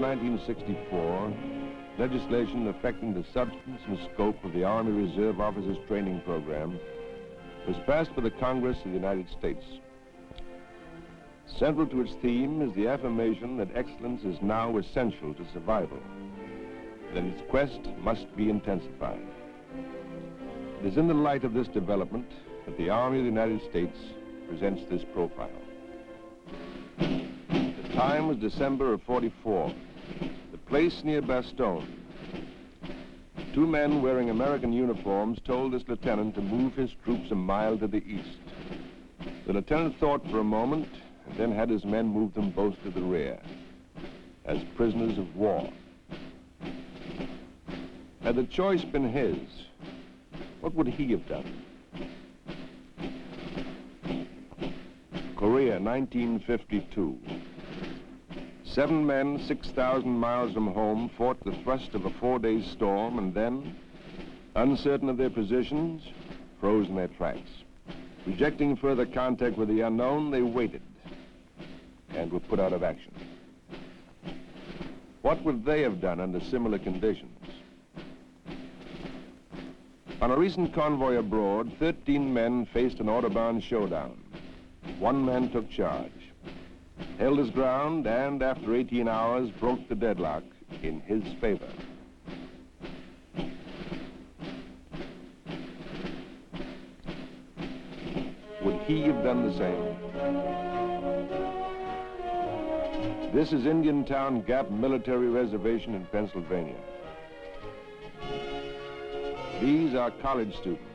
1964, legislation affecting the substance and scope of the Army Reserve Officers Training Program was passed by the Congress of the United States. Central to its theme is the affirmation that excellence is now essential to survival, that its quest must be intensified. It is in the light of this development that the Army of the United States presents this profile. The time was December of '44. The place near Bastogne. Two men wearing American uniforms told this lieutenant to move his troops a mile to the east. The lieutenant thought for a moment and then had his men move them both to the rear as prisoners of war. Had the choice been his, what would he have done? Korea, 1952. 7 men, 6,000 miles from home, fought the thrust of a 4-day storm and then, uncertain of their positions, froze in their tracks. Rejecting further contact with the unknown, they waited and were put out of action. What would they have done under similar conditions? On a recent convoy abroad, 13 men faced an Autobahn showdown. 1 man took charge, held his ground, and after 18 hours broke the deadlock in his favor. Would he have done the same? This is Indiantown Gap Military Reservation in Pennsylvania. These are college students.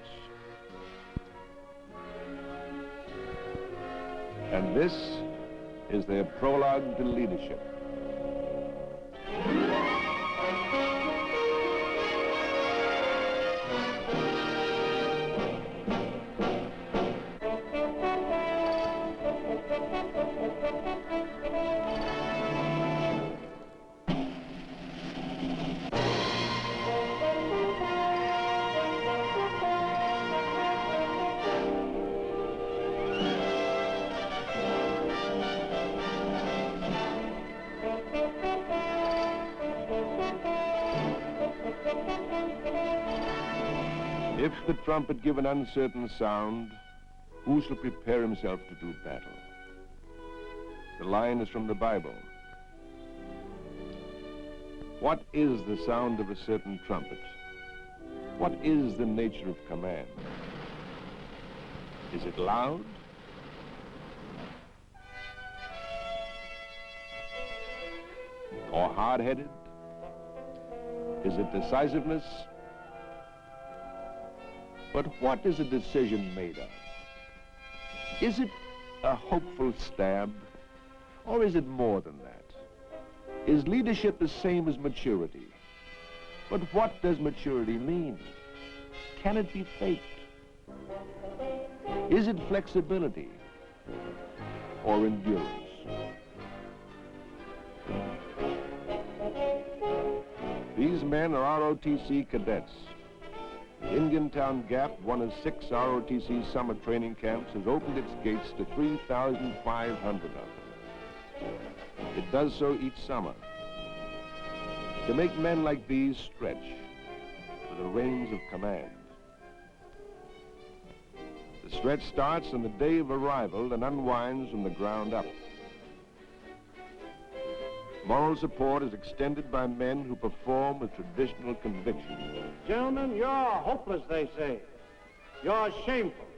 And this is their prologue to leadership. If the trumpet give an uncertain sound, who shall prepare himself to do battle? The line is from the Bible. What is the sound of a certain trumpet? What is the nature of command? Is it loud? Or hard-headed? Is it decisiveness? But what is a decision made of? Is it a hopeful stab, or is it more than that? Is leadership the same as maturity? But what does maturity mean? Can it be faked? Is it flexibility or endurance? These men are ROTC cadets. The Indiantown Gap, one of 6 ROTC summer training camps, has opened its gates to 3,500 of them. It does so each summer to make men like these stretch for the reins of command. The stretch starts on the day of arrival and unwinds from the ground up. Moral support is extended by men who perform with traditional conviction. Gentlemen, you're hopeless, they say. You're shameful.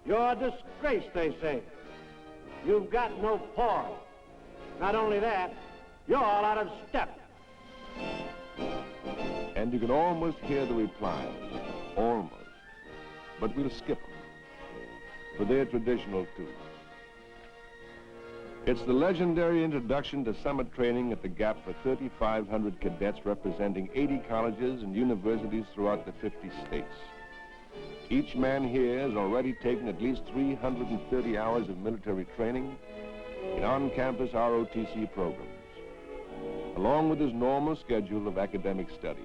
You're a disgrace, they say. You've got no poise. Not only that, you're all out of step. And you can almost hear the replies. Almost. But we'll skip them, for they're traditional too. It's the legendary introduction to summer training at the Gap for 3,500 cadets representing 80 colleges and universities throughout the 50 states. Each man here has already taken at least 330 hours of military training in on-campus ROTC programs, along with his normal schedule of academic studies.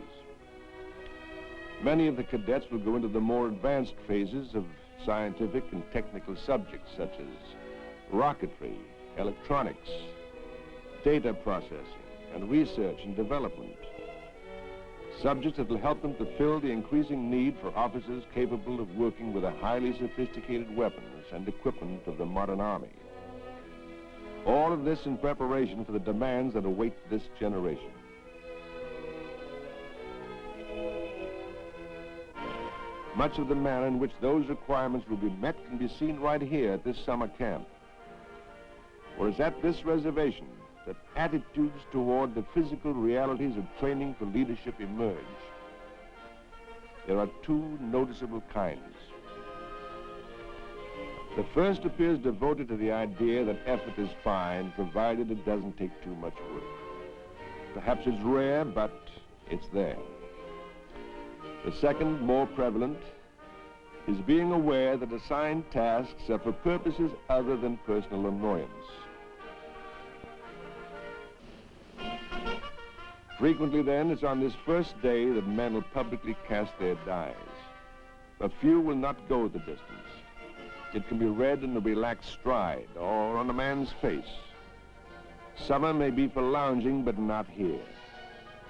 Many of the cadets will go into the more advanced phases of scientific and technical subjects such as rocketry, electronics, data processing, and research and development. Subjects that will help them to fill the increasing need for officers capable of working with the highly sophisticated weapons and equipment of the modern Army. All of this in preparation for the demands that await this generation. Much of the manner in which those requirements will be met can be seen right here at this summer camp. For it's at this reservation that attitudes toward the physical realities of training for leadership emerge. There are two noticeable kinds. The first appears devoted to the idea that effort is fine, provided it doesn't take too much work. Perhaps it's rare, but it's there. The second, more prevalent, is being aware that assigned tasks are for purposes other than personal annoyance. Frequently, then, it's on this first day that men will publicly cast their dies. A few will not go the distance. It can be read in a relaxed stride or on a man's face. Summer may be for lounging, but not here.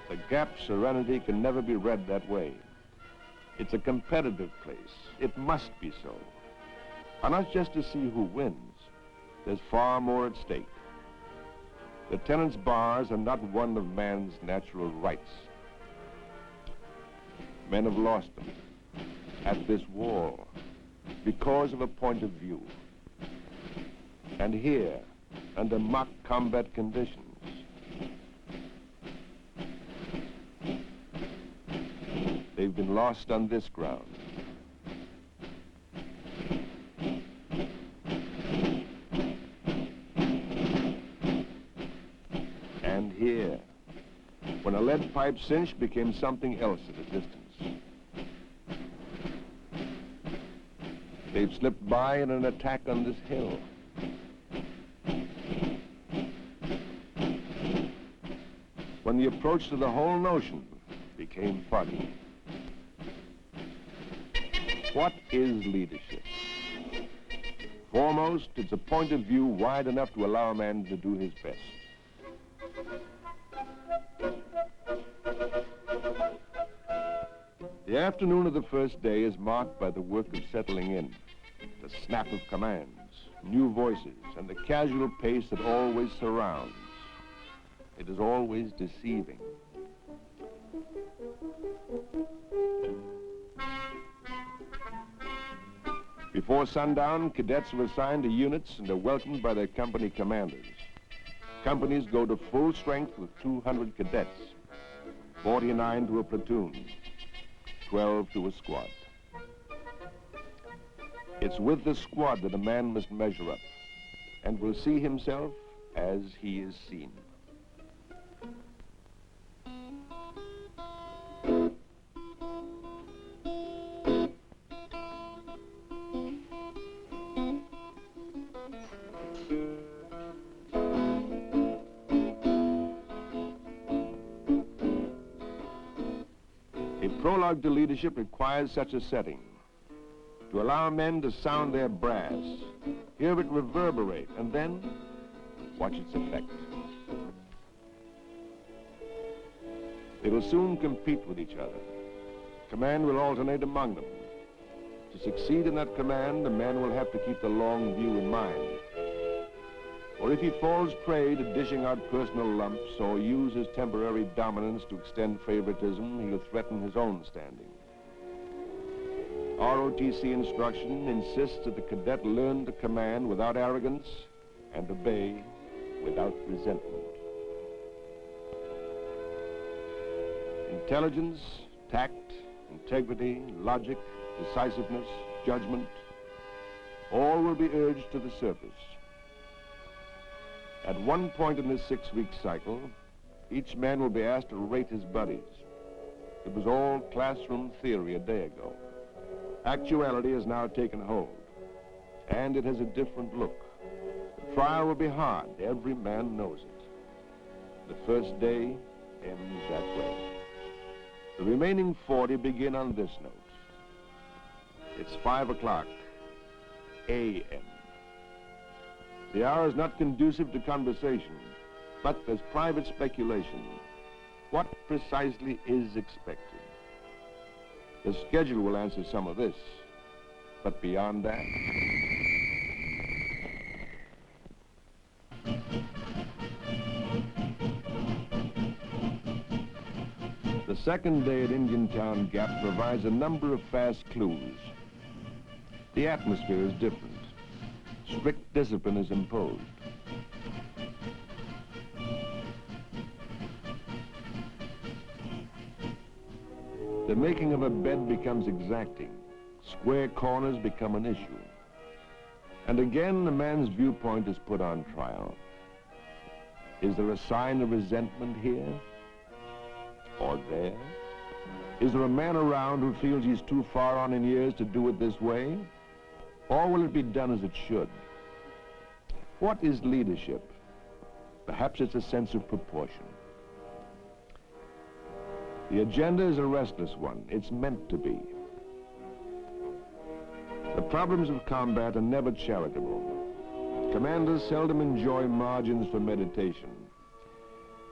The Gap serenity can never be read that way. It's a competitive place. It must be so. And not just to see who wins. There's far more at stake. The tenants' bars are not one of man's natural rights. Men have lost them at this wall because of a point of view. And here, under mock combat conditions, they've been lost on this ground. And here, when a lead pipe cinch became something else at a distance. They've slipped by in an attack on this hill. When the approach to the whole notion became foggy. What is leadership? Foremost, it's a point of view wide enough to allow a man to do his best. The afternoon of the first day is marked by the work of settling in, the snap of commands, new voices, and the casual pace that always surrounds. It is always deceiving. Before sundown, cadets are assigned to units and are welcomed by their company commanders. Companies go to full strength with 200 cadets, 49 to a platoon, 12 to a squad. It's with the squad that a man must measure up and will see himself as he is seen. A prologue to leadership requires such a setting to allow men to sound their brass, hear it reverberate, and then watch its effect. They will soon compete with each other. Command will alternate among them. To succeed in that command, the man will have to keep the long view in mind. Or if he falls prey to dishing out personal lumps or uses temporary dominance to extend favoritism, he will threaten his own standing. ROTC instruction insists that the cadet learn to command without arrogance and obey without resentment. Intelligence, tact, integrity, logic, decisiveness, judgment, all will be urged to the surface. At one point in this 6-week cycle, each man will be asked to rate his buddies. It was all classroom theory a day ago. Actuality has now taken hold, and it has a different look. The trial will be hard. Every man knows it. The first day ends that way. The remaining 40 begin on this note. It's 5 o'clock a.m. The hour is not conducive to conversation. But there's private speculation. What precisely is expected? The schedule will answer some of this, but beyond that... The second day at Indiantown Gap provides a number of fast clues. The atmosphere is different. Strict discipline is imposed. The making of a bed becomes exacting. Square corners become an issue. And again, the man's viewpoint is put on trial. Is there a sign of resentment here? Or there? Is there a man around who feels he's too far on in years to do it this way? Or will it be done as it should? What is leadership? Perhaps it's a sense of proportion. The agenda is a restless one. It's meant to be. The problems of combat are never charitable. Commanders seldom enjoy margins for meditation.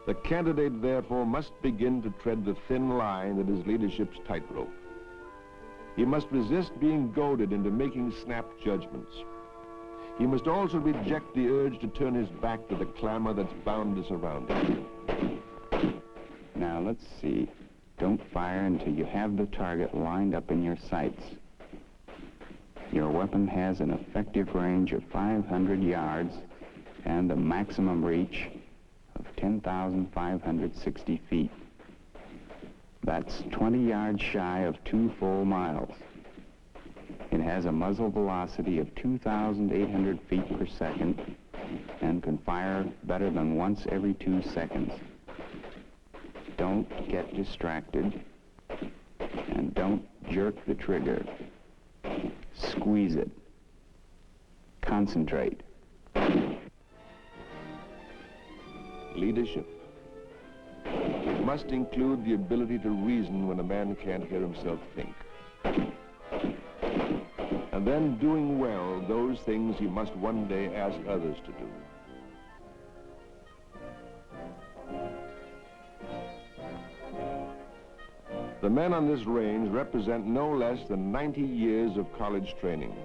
The candidate, therefore, must begin to tread the thin line that is leadership's tightrope. He must resist being goaded into making snap judgments. He must also reject the urge to turn his back to the clamor that's bound to surround him. Now, let's see. Don't fire until you have the target lined up in your sights. Your weapon has an effective range of 500 yards and a maximum reach of 10,560 feet. That's 20 yards shy of 2 full miles. It has a muzzle velocity of 2,800 feet per second and can fire better than once every 2 seconds. Don't get distracted and don't jerk the trigger. Squeeze it. Concentrate. Leadership. It must include the ability to reason when a man can't hear himself think. And then doing well those things he must one day ask others to do. The men on this range represent no less than 90 years of college training.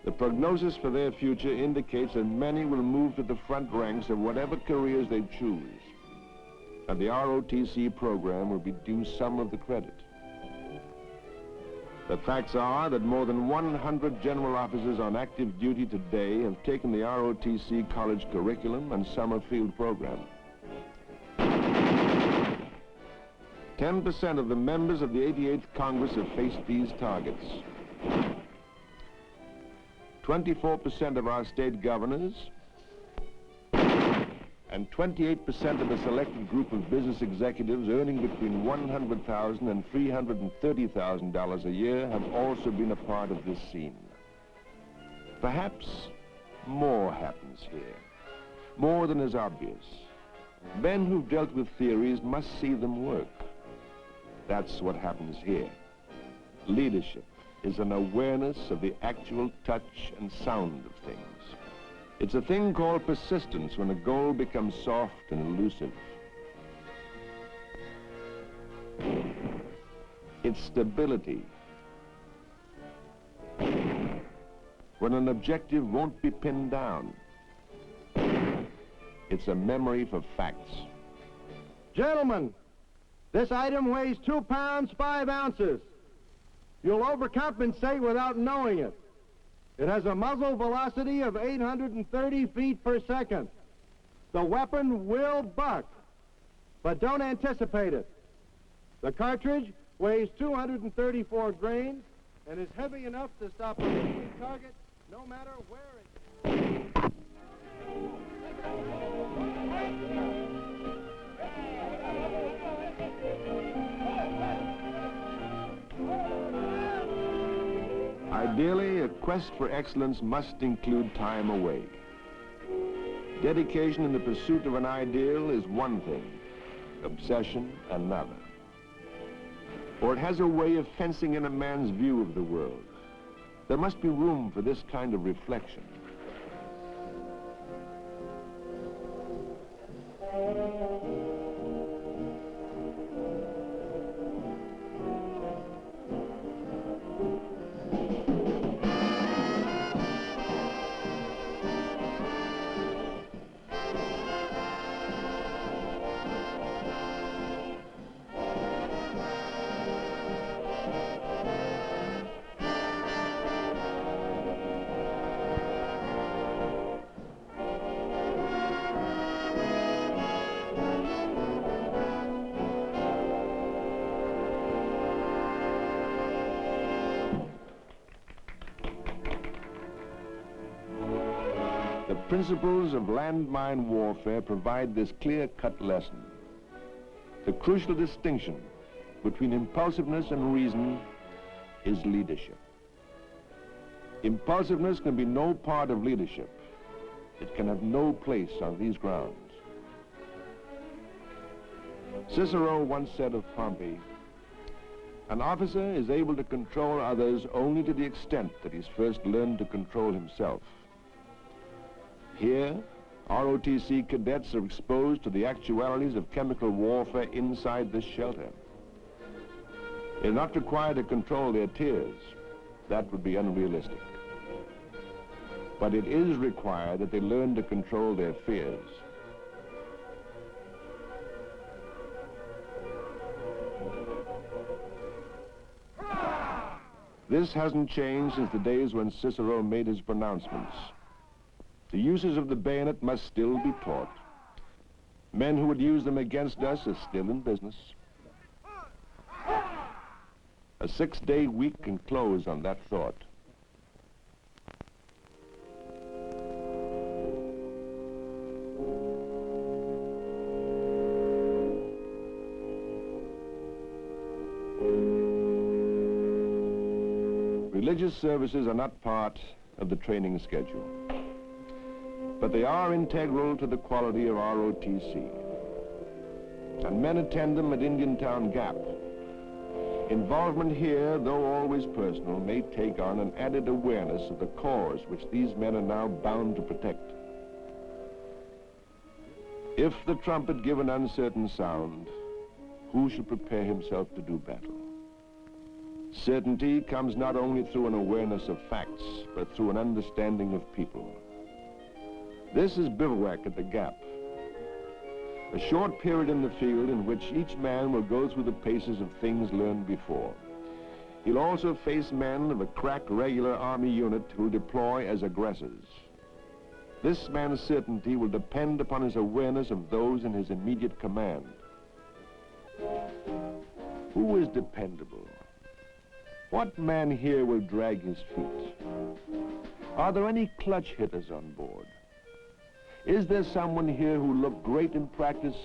The prognosis for their future indicates that many will move to the front ranks of whatever careers they choose. And the ROTC program will be due some of the credit. The facts are that more than 100 general officers on active duty today have taken the ROTC college curriculum and summer field program. 10% of the members of the 88th Congress have faced these targets. 24% of our state governors and 28% of a selected group of business executives earning between $100,000 and $330,000 a year have also been a part of this scene. Perhaps more happens here, more than is obvious. Men who've dealt with theories must see them work. That's what happens here. Leadership is an awareness of the actual touch and sound of things. It's a thing called persistence when a goal becomes soft and elusive. It's stability. When an objective won't be pinned down. It's a memory for facts. Gentlemen, this item weighs 2 pounds, 5 ounces. You'll overcompensate without knowing it. It has a muzzle velocity of 830 feet per second. The weapon will buck, but don't anticipate it. The cartridge weighs 234 grains and is heavy enough to stop a moving target no matter where it... Ideally, a quest for excellence must include time away. Dedication in the pursuit of an ideal is one thing, obsession another. Or it has a way of fencing in a man's view of the world. There must be room for this kind of reflection. principles of landmine warfare provide this clear-cut lesson. The crucial distinction between impulsiveness and reason is leadership. Impulsiveness can be no part of leadership. It can have no place on these grounds. Cicero once said of Pompey, "An officer is able to control others only to the extent that he's first learned to control himself." Here, ROTC cadets are exposed to the actualities of chemical warfare inside this shelter. They're not required to control their tears. That would be unrealistic. But it is required that they learn to control their fears. This hasn't changed since the days when Cicero made his pronouncements. The uses of the bayonet must still be taught. Men who would use them against us are still in business. A 6-day week can close on that thought. Religious services are not part of the training schedule, but they are integral to the quality of ROTC. And men attend them at Indiantown Gap. Involvement here, though always personal, may take on an added awareness of the cause which these men are now bound to protect. If the trumpet give an uncertain sound, who shall prepare himself to do battle? Certainty comes not only through an awareness of facts, but through an understanding of people. This is bivouac at the Gap, a short period in the field in which each man will go through the paces of things learned before. He'll also face men of a crack regular Army unit who'll deploy as aggressors. This man's certainty will depend upon his awareness of those in his immediate command. Who is dependable? What man here will drag his feet? Are there any clutch hitters on board? Is there someone here who look great in practice,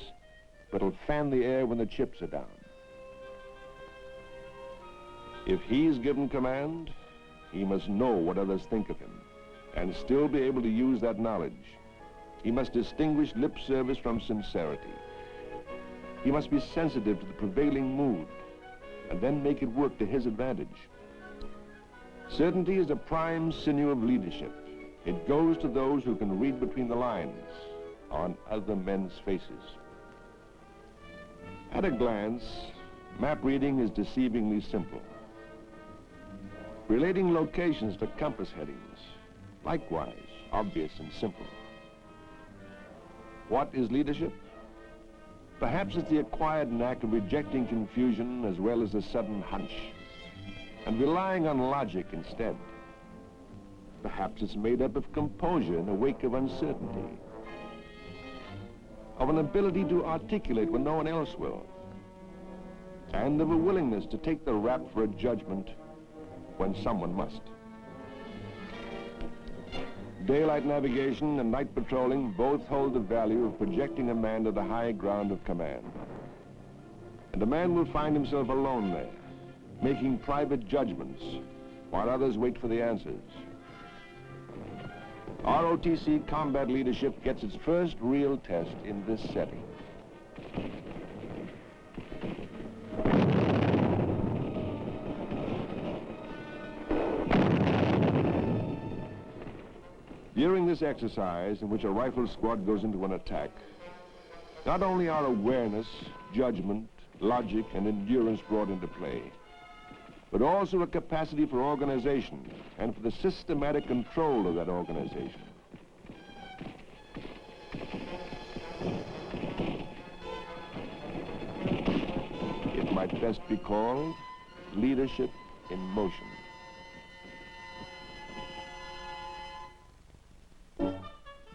but will fan the air when the chips are down? If he's given command, he must know what others think of him, and still be able to use that knowledge. He must distinguish lip service from sincerity. He must be sensitive to the prevailing mood, and then make it work to his advantage. Certainty is a prime sinew of leadership. It goes to those who can read between the lines on other men's faces. At a glance, map reading is deceivingly simple. Relating locations to compass headings, likewise obvious and simple. What is leadership? Perhaps it's the acquired knack of rejecting confusion as well as a sudden hunch, and relying on logic instead. Perhaps it's made up of composure in the wake of uncertainty, of an ability to articulate when no one else will, and of a willingness to take the rap for a judgment when someone must. Daylight navigation and night patrolling both hold the value of projecting a man to the high ground of command. And a man will find himself alone there, making private judgments while others wait for the answers. ROTC combat leadership gets its first real test in this setting. During this exercise, in which a rifle squad goes into an attack, not only are awareness, judgment, logic, and endurance brought into play, but also a capacity for organization and for the systematic control of that organization. It might best be called leadership in motion.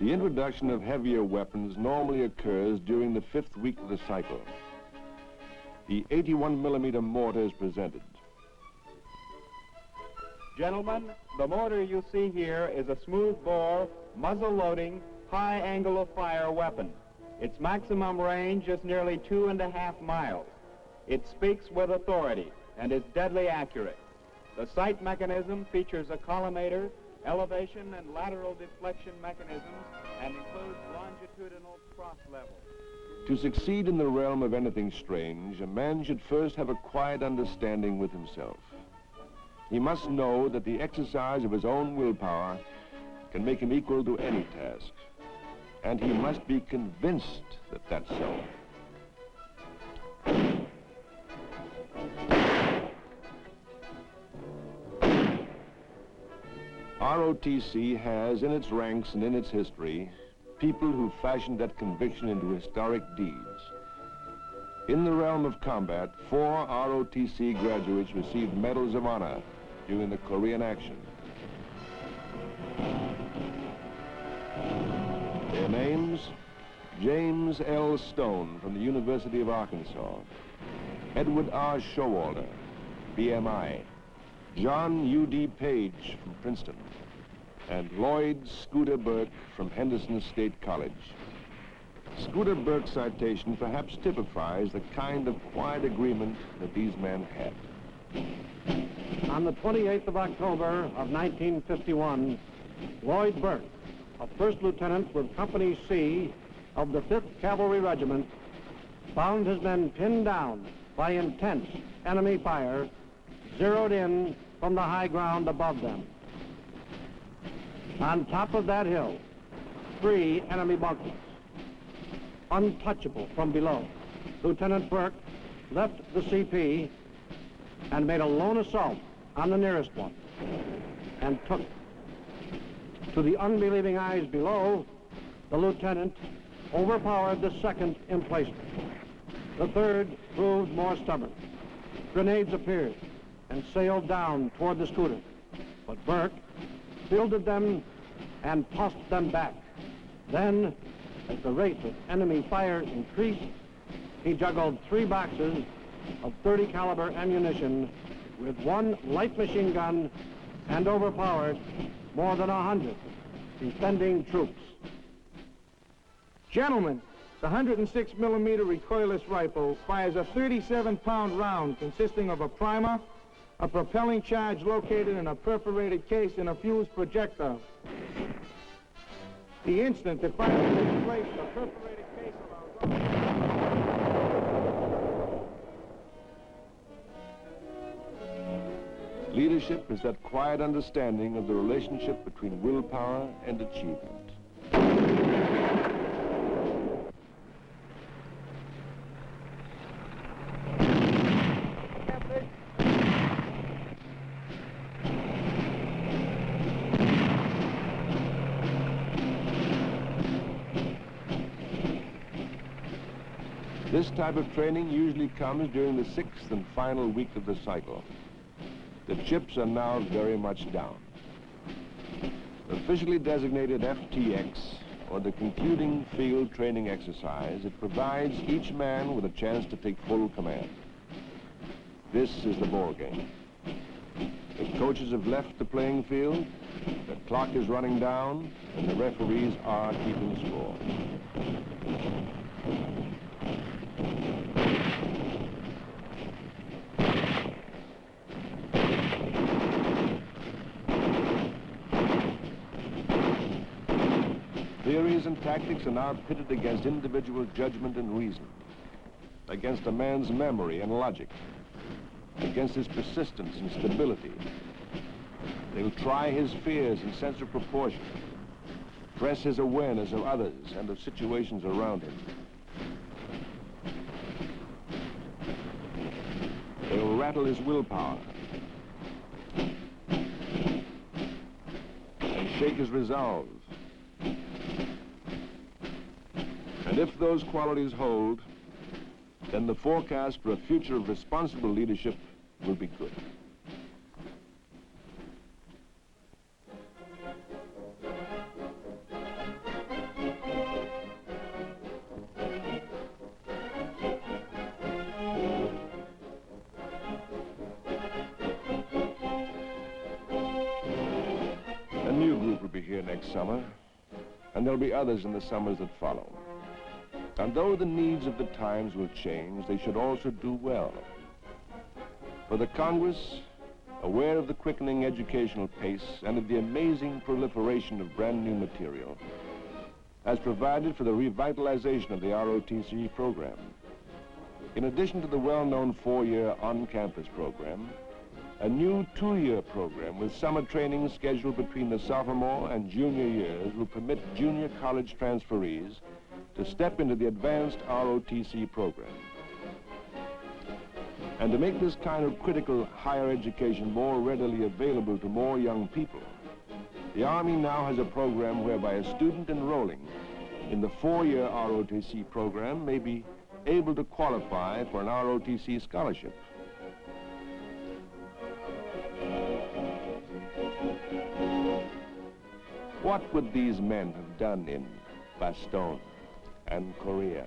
The introduction of heavier weapons normally occurs during the 5th week of the cycle. The 81mm mortar is presented. Gentlemen, the motor you see here is a smooth-bore, muzzle-loading, high angle of fire weapon. Its maximum range is nearly 2.5 miles. It speaks with authority and is deadly accurate. The sight mechanism features a collimator, elevation and lateral deflection mechanisms, and includes longitudinal cross levels. To succeed in the realm of anything strange, a man should first have a quiet understanding with himself. He must know that the exercise of his own willpower can make him equal to any task. And he must be convinced that that's so. ROTC has in its ranks and in its history people who fashioned that conviction into historic deeds. In the realm of combat, 4 ROTC graduates received medals of honor during the Korean action. Their names: James L. Stone from the University of Arkansas, Edward R. Showalter, BMI, John U.D. Page from Princeton, and Lloyd Scooter Burke from Henderson State College. Scooter Burke's citation perhaps typifies the kind of quiet agreement that these men had. On the 28th of October of 1951, Lloyd Burke, a first lieutenant with Company C of the 5th Cavalry Regiment, found his men pinned down by intense enemy fire, zeroed in from the high ground above them. On top of that hill, 3 enemy bunkers, untouchable from below. Lieutenant Burke left the CP and made a lone assault on the nearest one, and took. To the unbelieving eyes below, the lieutenant overpowered the second emplacement. The third proved more stubborn. Grenades appeared and sailed down toward the scooter, but Burke fielded them and tossed them back. Then, as the rate of enemy fire increased, he juggled 3 boxes of .30 caliber ammunition with 1 light machine gun and overpowered more than 100 defending troops. Gentlemen, the 106 millimeter recoilless rifle fires a 37-pound round consisting of a primer, a propelling charge located in a perforated case, and a fused projectile. The instant the fire takes place, the perforated case allows... Leadership is that quiet understanding of the relationship between willpower and achievement. This type of training usually comes during the 6th and final week of the cycle. The chips are now very much down. Officially designated FTX, or the concluding field training exercise, it provides each man with a chance to take full command. This is the ball game. The coaches have left the playing field, the clock is running down, and the referees are keeping score. Theories and tactics are now pitted against individual judgment and reason, against a man's memory and logic, against his persistence and stability. They'll try his fears and sense of proportion, press his awareness of others and of situations around him. They'll rattle his willpower and shake his resolve. And if those qualities hold, then the forecast for a future of responsible leadership will be good. next summer, and there'll be others in the summers that follow. And though the needs of the times will change, they should also do well. For the Congress, aware of the quickening educational pace and of the amazing proliferation of brand new material, has provided for the revitalization of the ROTC program. In addition to the well-known 4-year on-campus program, a new 2-year program with summer training scheduled between the sophomore and junior years will permit junior college transferees to step into the advanced ROTC program. And to make this kind of critical higher education more readily available to more young people, the Army now has a program whereby a student enrolling in the 4-year ROTC program may be able to qualify for an ROTC scholarship. What would these men have done in Bastogne and Korea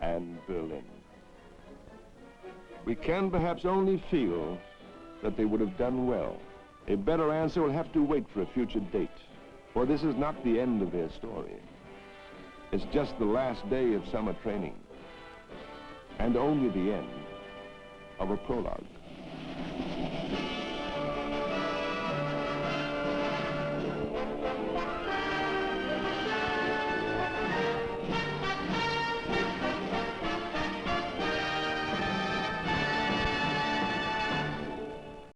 and Berlin? We can perhaps only feel that they would have done well. A better answer will have to wait for a future date, for this is not the end of their story. It's just the last day of summer training, and only the end of a prologue.